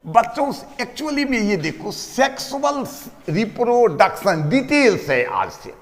बच्चों एक्चुअली में ये देखो, सेक्सुअल रिप्रोडक्शन डिटेल्स है आज से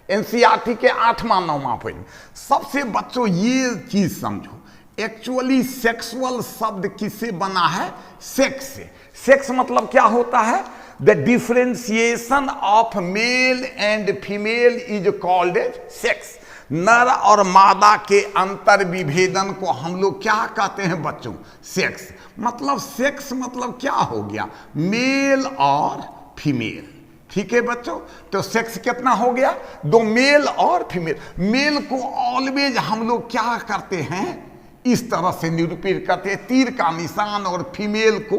एनसीईआरटी के 8वां 9वां पेज में। सबसे बच्चों ये चीज समझो, एक्चुअली सेक्सुअल शब्द किससे बना है? सेक्स से। सेक्स मतलब क्या होता है? The differentiation of male and female is called as sex. नर और मादा के अंतर विभेदन को हम लोग क्या कहते हैं बच्चों? सेक्स। मतलब सेक्स मतलब क्या हो गया? मेल और फीमेल। ठीक है बच्चों, तो सेक्स कितना हो गया? दो, मेल और फीमेल। मेल को ऑलवेज हम लोग क्या करते हैं? इस तरह से निरूपित करते हैं, तीर का निशान, और फीमेल को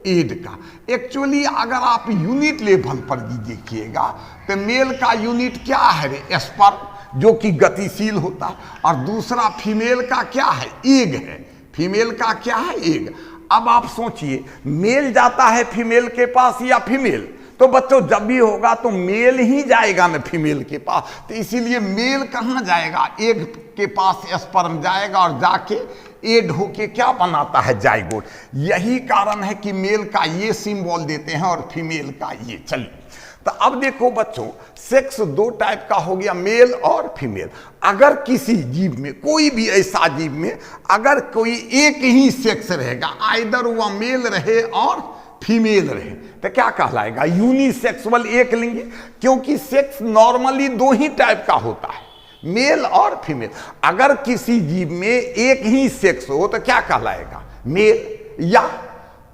एड का। एक्चुअली अगर आप यूनिट लेवल पर भी देखिएगा तो मेल का यूनिट क्या है रे? स्पर्म, जो कि गतिशील होता है, और दूसरा फीमेल का क्या है? एग है। फीमेल का क्या है? एग। अब आप सोचिए, मेल जाता है फीमेल के पास या फीमेल? तो बच्चों जब भी होगा तो मेल ही जाएगा ना फीमेल के पास। तो इसीलिए मेल कहाँ जाएगा? एग के पास स्पर्म जाएगा और जाके एड होके क्या बनाता है? जाइगोट। यही कारण है कि मेल का ये सिंबल देते हैं और फीमेल का ये। चलिए, तो अब देखो बच्चों, सेक्स दो टाइप का हो गया, मेल और फीमेल। अगर किसी जीव में, कोई भी ऐसा जीव में अगर कोई एक ही सेक्स रहेगा, आइदर वह मेल रहे और फीमेल रहे, तो क्या कहलाएगा? यूनिसेक्सुअल, एक लिंगी। क्योंकि सेक्स नॉर्मली दो ही टाइप का होता है, मेल और फीमेल। अगर किसी जीव में एक ही सेक्स हो तो क्या कहलाएगा? मेल, या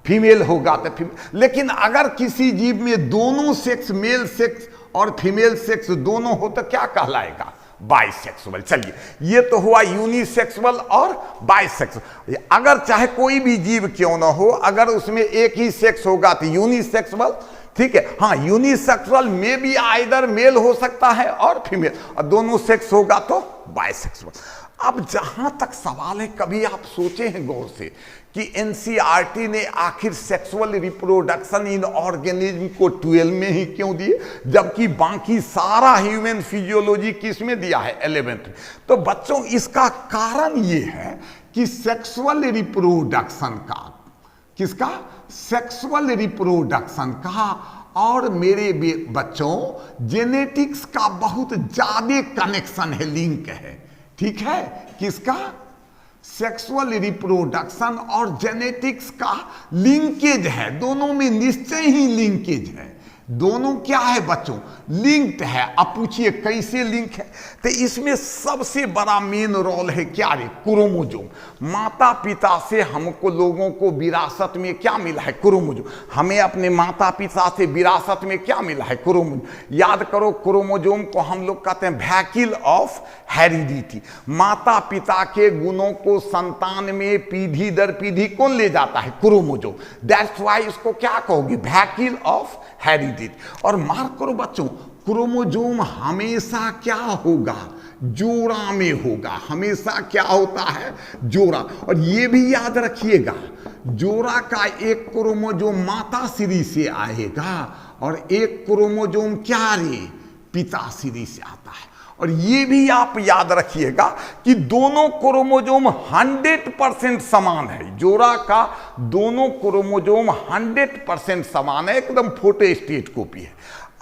फीमेल होगा तो फीमेल। लेकिन अगर किसी जीव में दोनों सेक्स, मेल सेक्स और फीमेल सेक्स दोनों हो तो क्या कहलाएगा? बाइसेक्सुअल। चलिए, ये तो हुआ यूनिसेक्सुअल और बाइसेक्सुअल। अगर चाहे कोई भी जीव क्यों ना हो, अगर उसमें एक ही सेक्स होगा तो यूनिसेक्सुअल। ठीक है, हाँ, यूनिसेक्सुअल में भी आइदर मेल हो सकता है और फीमेल, और दोनों सेक्स होगा तो बाइसेक्सुअल। अब जहां तक सवाल है, कभी आप सोचे हैं गौर से कि एनसीईआरटी ने आखिर सेक्सुअल रिप्रोडक्शन इन ऑर्गेनिज्म को 12 में ही क्यों दिए, जबकि बाकी सारा ह्यूमन फिजियोलॉजी किस में दिया है? 11th में। तो बच्चों इसका कारण ये है कि सेक्सुअल रिप्रोडक्शन का, किसका? सेक्सुअल रिप्रोडक्शन का और मेरे बच्चों जेनेटिक्स का बहुत ज्यादा कनेक्शन है, लिंक है। ठीक है, किसका? सेक्सुअल रिप्रोडक्शन और जेनेटिक्स का लिंकेज है, दोनों में निश्चय ही लिंकेज है। दोनों क्या है बच्चों? लिंक्ड है। अब पूछिए कैसे लिंक है? तो इसमें सबसे बड़ा मेन रोल है क्या रे? क्रोमोजोम। माता पिता से हमको लोगों को विरासत में क्या मिला है? क्रोमोजोम। हमें अपने माता पिता से विरासत में क्या मिला है? क्रोमोजोम। याद करो, क्रोमोजोम को हम लोग कहते हैं व्हीकल ऑफ हेरिडिटी। माता पिता के गुणों को संतान में पीढ़ी दर पीढ़ी कौन ले जाता है? क्रोमोजोम। दैट्स वाई इसको क्या कहोगे? Vehicle of heredity. और मार्क करो बच्चों, क्रोमोजोम हमेशा क्या होगा? जोड़ा में होगा। हमेशा क्या होता है? जोड़ा। और ये भी याद रखिएगा, जोड़ा का एक क्रोमोजोम माताश्री से आएगा और एक क्रोमोजोम क्या रे? पिताश्री से आता है। और ये भी आप याद रखिएगा कि दोनों क्रोमोजोम 100% समान है। जोड़ा का दोनों क्रोमोजोम 100% समान है, एकदम फोटोस्टेट कॉपी है।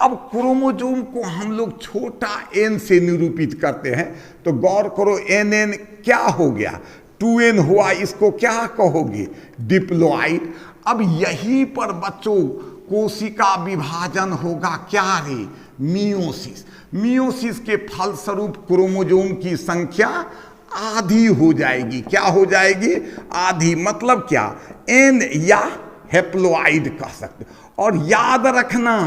अब क्रोमोजोम को हम लोग छोटा n से निरूपित करते हैं, तो गौर करो, nn क्या हो गया? 2n हुआ। इसको क्या कहोगे? डिप्लॉइड। अब यहीं पर बच्चों कोशिका विभाजन होगा क्या रे? मियोसिस। मियोसिस के फलस्वरूप क्रोमोजोम की संख्या आधी हो जाएगी। क्या हो जाएगी? आधी। मतलब क्या? एन या हेप्लॉइड कह सकते। और याद रखना,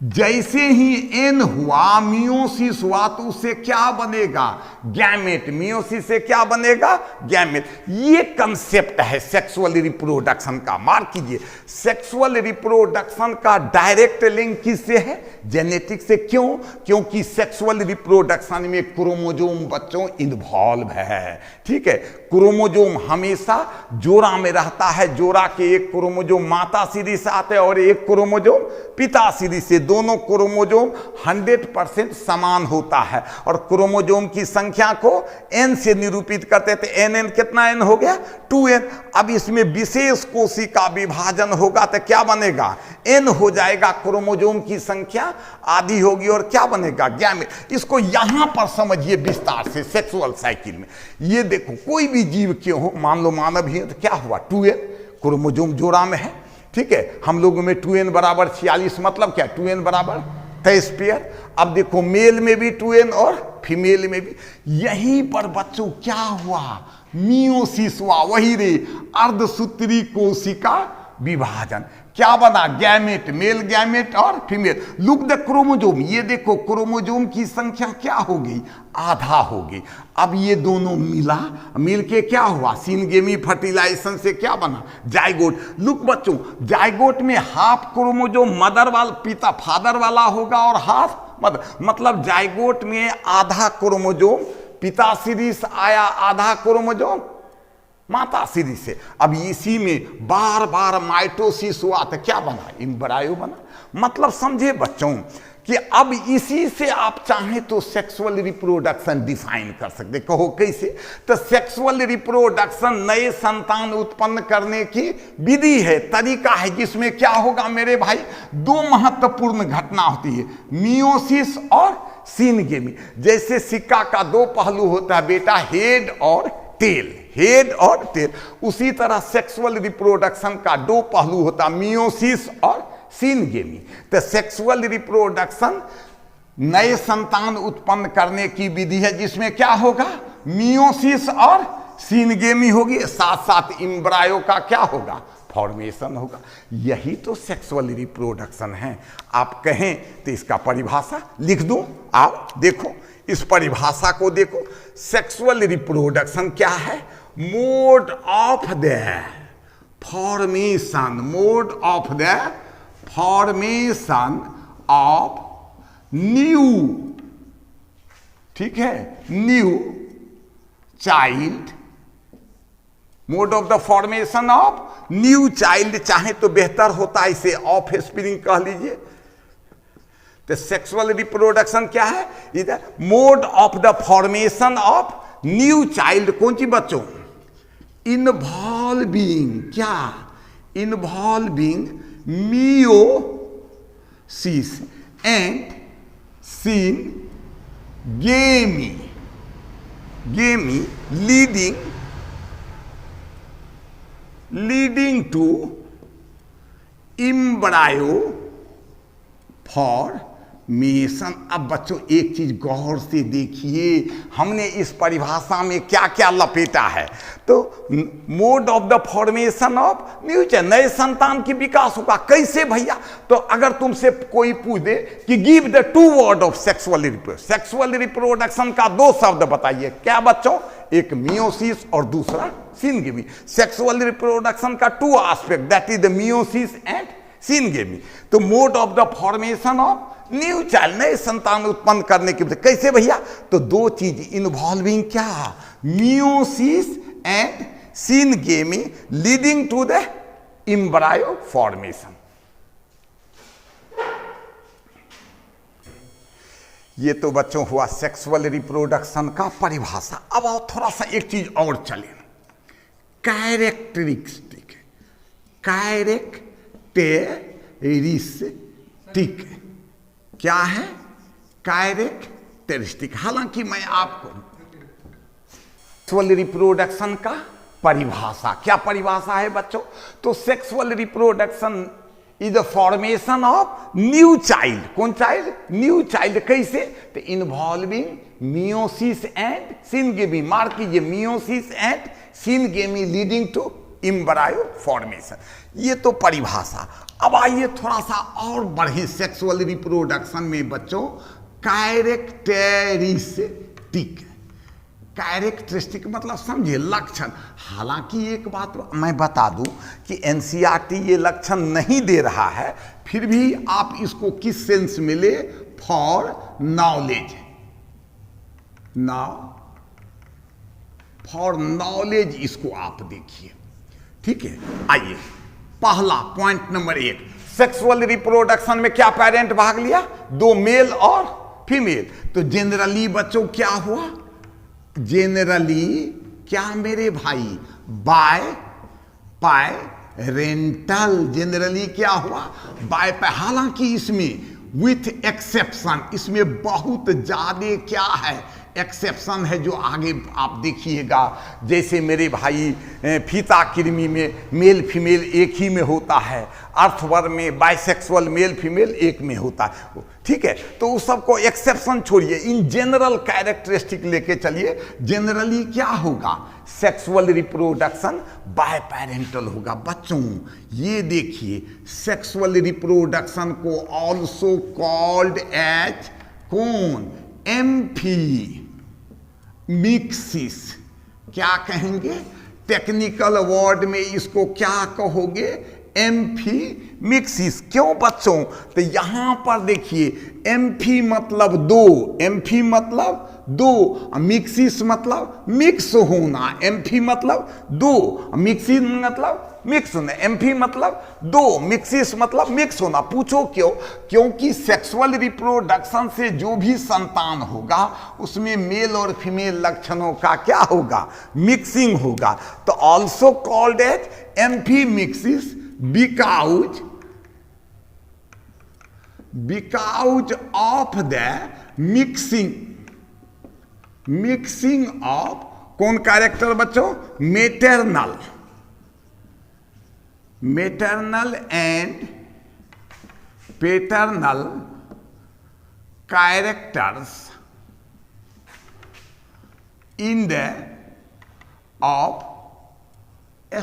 जैसे ही एन हुआ, मियोसिस हुआ, तो उससे क्या बनेगा? गैमेट। मियोसिस से क्या बनेगा? गैमेट। ये कंसेप्ट है सेक्सुअल रिप्रोडक्शन का। मार्क कीजिए, सेक्सुअल रिप्रोडक्शन का डायरेक्ट लिंक किससे है? जेनेटिक्स से। क्यों? क्योंकि सेक्सुअल रिप्रोडक्शन में क्रोमोजोम बच्चों इन्वॉल्व है। ठीक है, क्रोमोजोम हमेशा जोड़ा में रहता है। जोड़ा के एक क्रोमोजोम माताश्री से आते हैं और एक क्रोमोजोम पिताश्री से। दोनों क्रोमोजोम 100% समान होता है और क्रोमोजोम की संख्या को n से निरूपित करते थे। n कितना n हो गया 2n। अब इसमें विशेष कोशिका विभाजन होगा तो क्या बनेगा n हो जाएगा, क्रोमोजोम की संख्या आधी होगी और क्या बनेगा गैमेट। इसको यहां पर समझिए विस्तार से सेक्सुअल साइकिल में। ये देखो कोई भी जीव क्यों हो, मान लो मानव ही है तो क्या हुआ 2n क्रोमोजोम जोड़ा में है, ठीक है। हम लोगों में 2n बराबर 46, मतलब क्या 2n बराबर 23 पेयर। अब देखो मेल में भी 2n और फीमेल में भी। यहीं पर बच्चों क्या हुआ मियोसिस हुआ, वही रे अर्धसूत्री कोशिका विभाजन। क्या बना गैमेट, मेल गैमेट और फीमेल। लुक द क्रोमोजोम, ये देखो क्रोमोजोम की संख्या क्या हो गई आधा हो गई। अब ये दोनों मिल के क्या हुआ सिनगेमी फर्टिलाइजेशन से क्या बना जाइगोट। लुक बच्चों जाइगोट में हाफ क्रोमोजोम मदर वाला पिता फादर वाला होगा और हाफ मदर, मतलब जाइगोट में आधा क्रोमोजोम पिता सीरी से आया, आधा क्रोमोजोम माता सीरी से। अब इसी में बार बार माइटोसिस हुआ तो क्या बना एम्ब्रायो बना। मतलब समझे बच्चों कि अब इसी से आप चाहें तो सेक्सुअल रिप्रोडक्शन डिफाइन कर सकते। कहो कैसे, तो सेक्सुअल रिप्रोडक्शन नए संतान उत्पन्न करने की विधि है, तरीका है, जिसमें क्या होगा मेरे भाई दो महत्वपूर्ण घटना होती है मियोसिस और सिनगेमी। जैसे सिक्का का दो पहलू होता है बेटा, हेड और टेल, हेड और टेल, उसी तरह सेक्सुअल रिप्रोडक्शन का दो पहलू होता मियोसिस और सिनगेमी। तो सेक्सुअल रिप्रोडक्शन नए संतान उत्पन्न करने की विधि है जिसमें क्या होगा मियोसिस और सिनगेमी होगी, साथ साथ एम्ब्रायो का क्या होगा फॉर्मेशन होगा। यही तो सेक्सुअल रिप्रोडक्शन है। आप कहें तो इसका परिभाषा लिख दूं, आप देखो इस परिभाषा को देखो। सेक्सुअल रिप्रोडक्शन क्या है, mode of the formation, mode of the formation of new, ठीक है, new child, mode of the formation of new child, चाहे तो बेहतर होता है इसे ऑफ स्प्रिंग कह लीजिए। तो सेक्सुअल रिप्रोडक्शन क्या है, इधर mode of the formation of new child. कौन सी बच्चों, इन्वॉल्विंग क्या, इन्वॉल्विंग मियोसिस एंड सिनगेमी, गेमी लीडिंग टू एम्ब्रायो फॉर्मेशन। अब बच्चों एक चीज गौर से देखिए, हमने इस परिभाषा में क्या क्या लपेटा है। तो mode of the formation of new child, नए संतान की विकास होगा। कैसे भैया, तो अगर तुमसे कोई पूछ दे कि give the two word of sexual reproduction का दो शब्द बताइए, क्या बच्चों, एक मियोसिस और दूसरा सिनगेमी। सेक्सुअल रिप्रोडक्शन का two aspect, that is the meiosis and syngamy. तो mode of the formation of new child, नए संतान उत्पन्न करने की, कैसे भैया, तो दो चीज इन्वॉल्विंग क्या meiosis and syngamy leading to the embryo formation. ये तो बच्चों हुआ सेक्सुअल रिप्रोडक्शन का परिभाषा। अब आओ थोड़ा सा एक चीज और चले, कैरेक्टरिस्टिक, कैरेक्टरिस्टिक क्या है, कैरेक्टरिस्टिक। हालांकि मैं आपको सेक्सुअल रिप्रोडक्शन का परिभाषा, क्या परिभाषा है बच्चों, तो sexual reproduction is the formation of new child. कौन चाइल्ड, न्यू चाइल्ड। कैसे, तो involving meiosis and syngamy, mark कीजिए meiosis and syngamy leading to embryo formation. ये तो परिभाषा। अब आइए थोड़ा सा और बढ़ी सेक्सुअल रिप्रोडक्शन में बच्चों, कैरेक्टरिस्टिक। कैरेक्टरिस्टिक मतलब समझिए लक्षण। हालांकि एक बात मैं बता दूं कि एनसीईआरटी ये लक्षण नहीं दे रहा है, फिर भी आप इसको किस सेंस में ले, फॉर नॉलेज, फॉर नॉलेज इसको आप देखिए, ठीक है। आइए पहला पॉइंट नंबर 1, सेक्सुअल रिप्रोडक्शन में क्या पेरेंट भाग लिया? दो, मेल और फीमेल। तो जेनरली बच्चों क्या हुआ? जेनरली क्या मेरे भाई? Bye parental. जेनरली क्या हुआ? बाय। हालांकि इसमें विथ एक्सेप्शन, इसमें बहुत ज्यादा क्या है? एक्सेप्शन है, जो आगे आप देखिएगा। जैसे मेरे भाई फीता कृमि में मेल फीमेल एक ही में होता है, अर्थवर्म में बाइसेक्सुअल मेल फीमेल एक में होता है, ठीक है। तो उस सबको एक्सेप्शन छोड़िए, इन जनरल कैरेक्टरिस्टिक लेके चलिए। जनरली क्या होगा? सेक्सुअल रिप्रोडक्शन बाय पेरेंटल होगा। बच्चों ये देखिए, सेक्सुअल रिप्रोडक्शन को ऑल्सो कॉल्ड एज कौन? Amphi mixes. क्या कहेंगे? टेक्निकल वर्ड में इसको क्या कहोगे? Amphi mixes. क्यों बच्चों? तो यहां पर देखिए, एम्फी मतलब दो, एम्फी मतलब दो, मिक्सिस मतलब मिक्स होना। एम्फी मतलब दो, मिक्सिस मतलब मिक्स होना। एम्फी मतलब दो, मिक्सिस मतलब मिक्स होना। पूछो क्यों? क्योंकि सेक्सुअल रिप्रोडक्शन से जो भी संतान होगा उसमें मेल और फीमेल लक्षणों का क्या होगा? मिक्सिंग होगा। तो also called as amphimixis because of the mixing of कौन कैरेक्टर बच्चों? Maternal and paternal characters in the of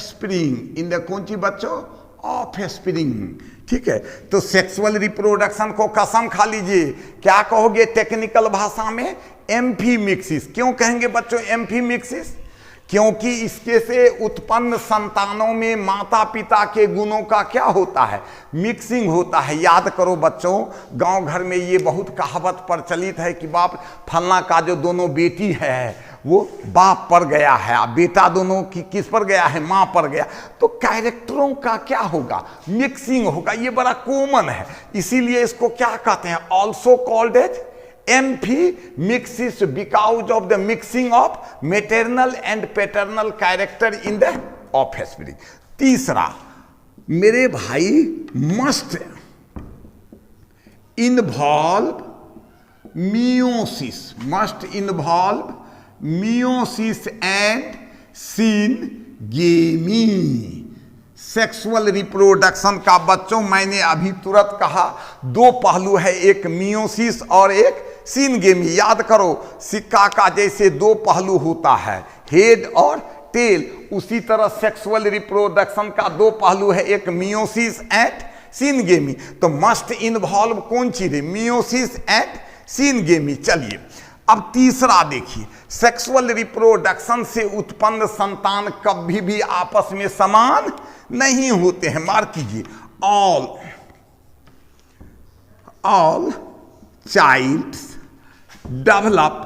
spring. In the कौन सी बच्चों? ऑफ स्प्रिंग, ठीक है। तो सेक्सुअल रिप्रोडक्शन को कसम खा लीजिए, क्या कहोगे टेक्निकल भाषा में? एम्फीमिक्सिस। क्यों कहेंगे बच्चों एम्फीमिक्सिस? क्योंकि इसके से उत्पन्न संतानों में माता पिता के गुणों का क्या होता है? मिक्सिंग होता है। याद करो बच्चों, गांव घर में ये बहुत कहावत प्रचलित है कि बाप फलना का जो दोनों बेटी है वो बाप पर गया है, बेटा दोनों की किस पर गया है? मां पर गया। तो कैरेक्टरों का क्या होगा? मिक्सिंग होगा। ये बड़ा कॉमन है, इसीलिए इसको क्या कहते हैं? Also called as amphimixis because of the mixing of maternal and paternal character in the offspring. तीसरा मेरे भाई, must involve meiosis. Must involve meiosis and syngamy. Sexual reproduction का बच्चों मैंने अभी तुरंत कहा दो पहलू है, एक मियोसिस और एक सिनगेमी। याद करो, सिक्का का जैसे दो पहलू होता है, हेड और टेल, उसी तरह सेक्सुअल रिप्रोडक्शन का दो पहलू है, एक मियोसिस एंड सिनगेमी। तो मस्ट इन्वॉल्व कौन चीज है? Meiosis and syngamy. चलिए अब तीसरा देखिए, सेक्सुअल रिप्रोडक्शन से उत्पन्न संतान कभी भी आपस में समान नहीं होते हैं। मार्क कीजिए, all childs develop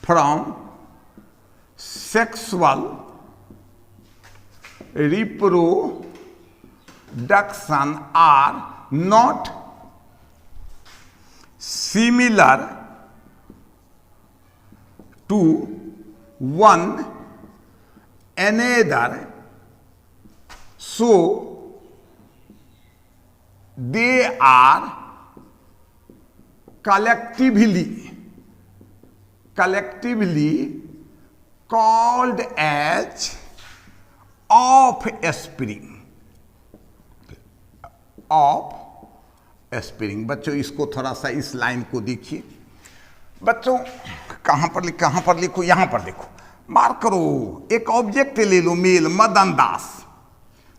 from sexual reproduction are not similar to one another, so they are collectively called as offspring of spring. बच्चों इसको थोड़ा सा इस लाइन को देखिए। बच्चों कहां पर लिखो? यहां पर देखो, मार्क करो। एक ऑब्जेक्ट ले लो मेल, मदन दास,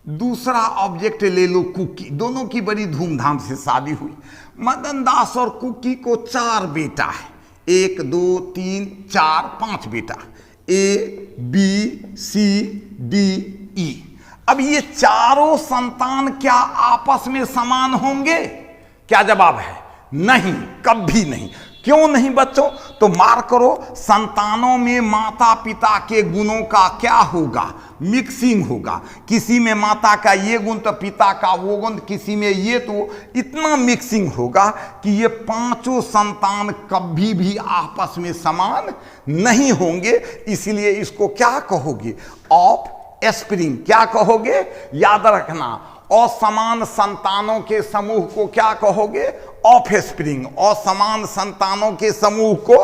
दूसरा ऑब्जेक्ट ले लो कुकी। दोनों की बड़ी धूमधाम से शादी हुई। मदन दास और कुकी को 4 बेटा है, 1 2 3 4 5 बेटा, A B C D E। अब ये चारों संतान क्या आपस में समान होंगे? क्या जवाब है? नहीं, कभी नहीं। क्यों नहीं बच्चों? तो मार करो, संतानों में माता पिता के गुणों का क्या होगा? मिक्सिंग होगा। किसी में माता का ये गुण तो पिता का वो गुण, किसी में ये, तो इतना मिक्सिंग होगा कि ये पांचों संतान कभी भी आपस में समान नहीं होंगे। इसलिए इसको क्या कहोगे? Of spring. क्या कहोगे? याद रखना, असमान संतानों के समूह को क्या कहोगे? Offspring. असमान संतानों के समूह को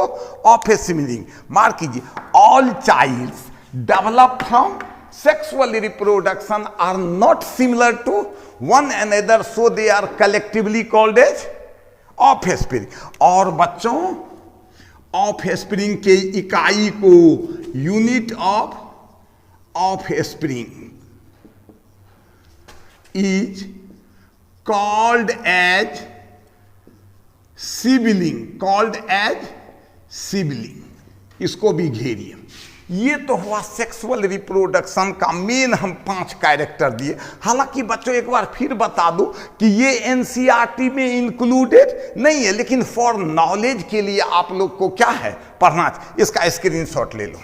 ऑफ स्प्रिंग। मार्क कीजिए, all childs develop from sexual reproduction are not similar to one another, so they are collectively called as offspring. और बच्चों, ऑफ स्प्रिंग के इकाई को unit offspring is called as sibling। इसको भी घेरिए। ये तो हुआ सेक्सुअल रिप्रोडक्शन का मेन हम 5 कैरेक्टर दिए। हालांकि बच्चों एक बार फिर बता दूं कि ये एनसीईआरटी में इंक्लूडेड नहीं है, लेकिन फॉर नॉलेज के लिए आप लोग को क्या है पढ़ना। इसका स्क्रीनशॉट ले लो।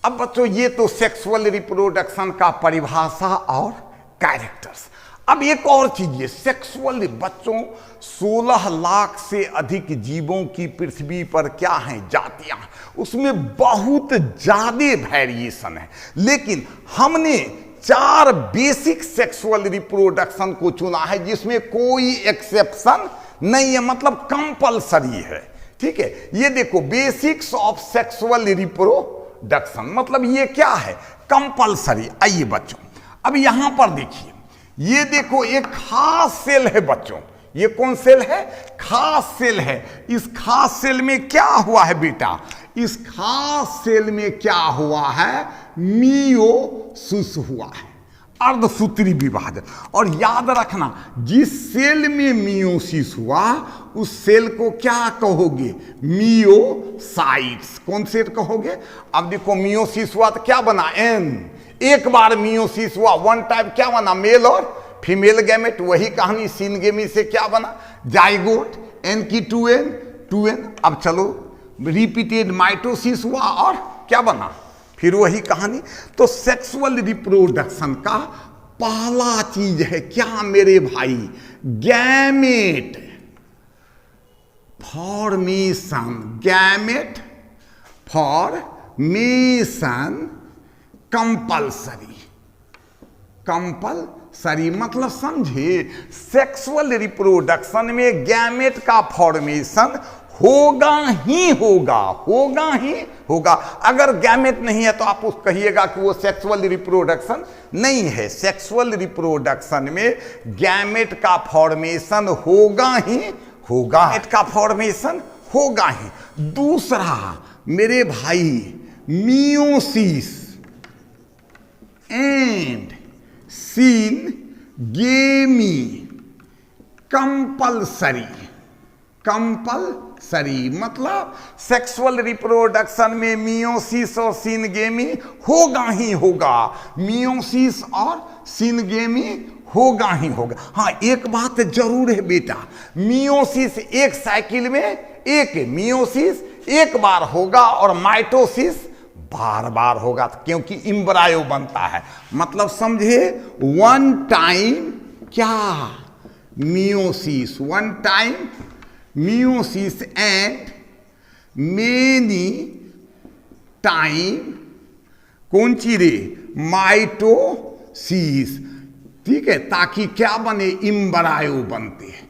अब बच्चों ये तो सेक्सुअल रिप्रोडक्शन का परिभाषा और कैरेक्टर्स। अब एक और चीज, ये सेक्सुअल बच्चों 16 लाख से अधिक जीवों की पृथ्वी पर क्या हैं? जातियां। उसमें बहुत ज्यादा वेरिएशन है, लेकिन हमने 4 बेसिक सेक्सुअल रिप्रोडक्शन को चुना है जिसमें कोई एक्सेप्शन नहीं है, मतलब कंपलसरी है। ठीक है, ये देखो, बेसिक्स ऑफ सेक्सुअल रिप्रोडक्शन, मतलब ये क्या है? कंपलसरी। आइए बच्चों, अब यहां पर देखिए, ये देखो एक खास सेल है बच्चों। ये कौन सेल है? खास सेल है। इस खास सेल में क्या हुआ है बेटा? इस खास सेल में क्या हुआ है? मियोसिस हुआ है, अर्धसूत्री विभाजन। और याद रखना, जिस सेल में मियोसिस हुआ उस सेल को क्या कहोगे? मियोसाइट्स। कौन सेल कहोगे? अब देखो, मियोसिस हुआ तो क्या बना? एन। एक बार मियोसिस हुआ, वन टाइप, क्या बना? मेल और फीमेल गैमेट। वही कहानी सिनगेमी से क्या बना? जाइगोट। एन की 2n। अब चलो, रिपीटेड माइटोसिस हुआ और क्या बना? फिर वही कहानी। तो सेक्सुअल रिप्रोडक्शन का पहला चीज है क्या मेरे भाई? Gamete formation. Gamete formation compulsory मतलब समझे, सेक्सुअल रिप्रोडक्शन में गैमेट का फॉर्मेशन होगा ही होगा। अगर गैमेट नहीं है तो आप उस कहिएगा कि वो सेक्सुअल रिप्रोडक्शन नहीं है। सेक्सुअल रिप्रोडक्शन में गैमेट का फॉर्मेशन होगा ही होगा। गैमेट का फॉर्मेशन होगा ही। दूसरा मेरे भाई, मियोसिस एंड सिनगेमी कंपलसरी मतलब सेक्सुअल रिप्रोडक्शन में मियोसिस और सिनगेमी होगा ही होगा। मियोसिस और सिनगेमी होगा ही होगा। हाँ, एक बात जरूर है बेटा, मियोसिस एक साइकिल में एक मियोसिस एक बार होगा और माइटोसिस बार बार होगा, क्योंकि इम्ब्रायो बनता है। मतलब समझे, वन टाइम क्या? Meiosis. One time meiosis and many time कौन सी रे? माइटोसिस। ठीक है, ताकि क्या बने? इम्ब्रायो बनते हैं।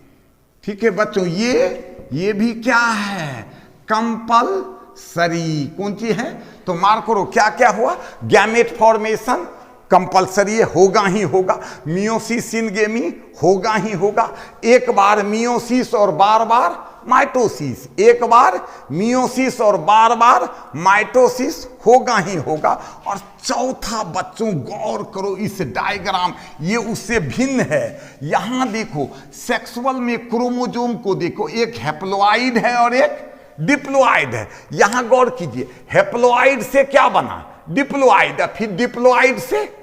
ठीक है बच्चों, ये भी क्या है? कंपलसरी। कौन सी है? तो मार्क करो, क्या क्या हुआ? गैमेट फॉर्मेशन कंपलसरी होगा ही होगा। मियोसिस सिनगेमी होगा ही होगा। एक बार मियोसिस और बार बार माइटोसिस। एक बार मियोसिस और बार बार माइटोसिस होगा ही होगा। और चौथा बच्चों गौर करो इस डायग्राम, ये उससे भिन्न है। यहां देखो, सेक्सुअल में क्रोमोजोम को देखो, एक हैप्लोइड है और एक डिप्लोइड है। यहां गौर कीजिए, हैप्लोइड से क्या बना? डिप्लोइड। फिर डिप्लोइड से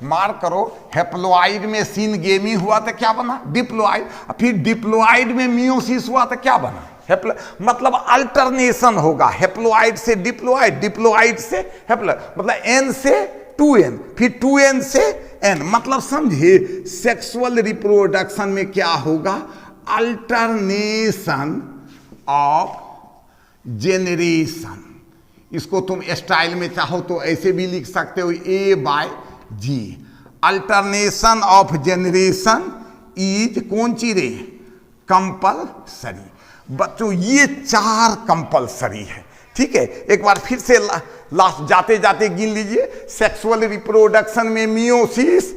मार्क करो, हैप्लोइड में सिनगेमी हुआ तो क्या बना? डिप्लोइड। फिर डिप्लोइड में मियोसिस हुआ तो क्या बना? मतलब अल्टरनेशन होगा, हेप्लोइड से डिप्लोइड, डिप्लोइड से हेप्लोइड, मतलब एन से 2n, फिर 2n से n, मतलब समझिए सेक्सुअल रिप्रोडक्शन में क्या होगा, अल्टरनेशन ऑफ जेनरेशन। इसको तुम स्टाइल में चाहो तो ऐसे भी लिख सकते हो, A/G, alternation of generation is कौन चीज है, कंपलसरी। बच्चों ये 4 कंपलसरी है, ठीक है। एक बार फिर से लास्ट जाते जाते गिन लीजिए। सेक्सुअल रिप्रोडक्शन में मियोसिस,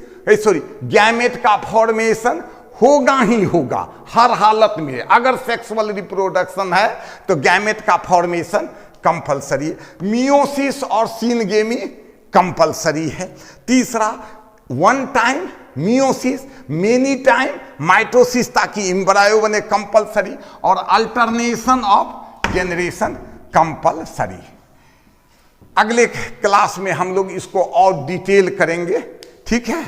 गैमेट का फॉर्मेशन होगा ही होगा हर हालत में। अगर सेक्सुअल रिप्रोडक्शन है तो गैमेट का फॉर्मेशन कंपलसरी है। मियोसिस और सिनगेमी कंपलसरी है। तीसरा, one time meiosis, many time mitosis, ताकि एम्ब्रायो बने, कंपलसरी। और अल्टरनेशन ऑफ जेनरेशन कंपलसरी। अगले क्लास में हम लोग इसको और डिटेल करेंगे, ठीक है।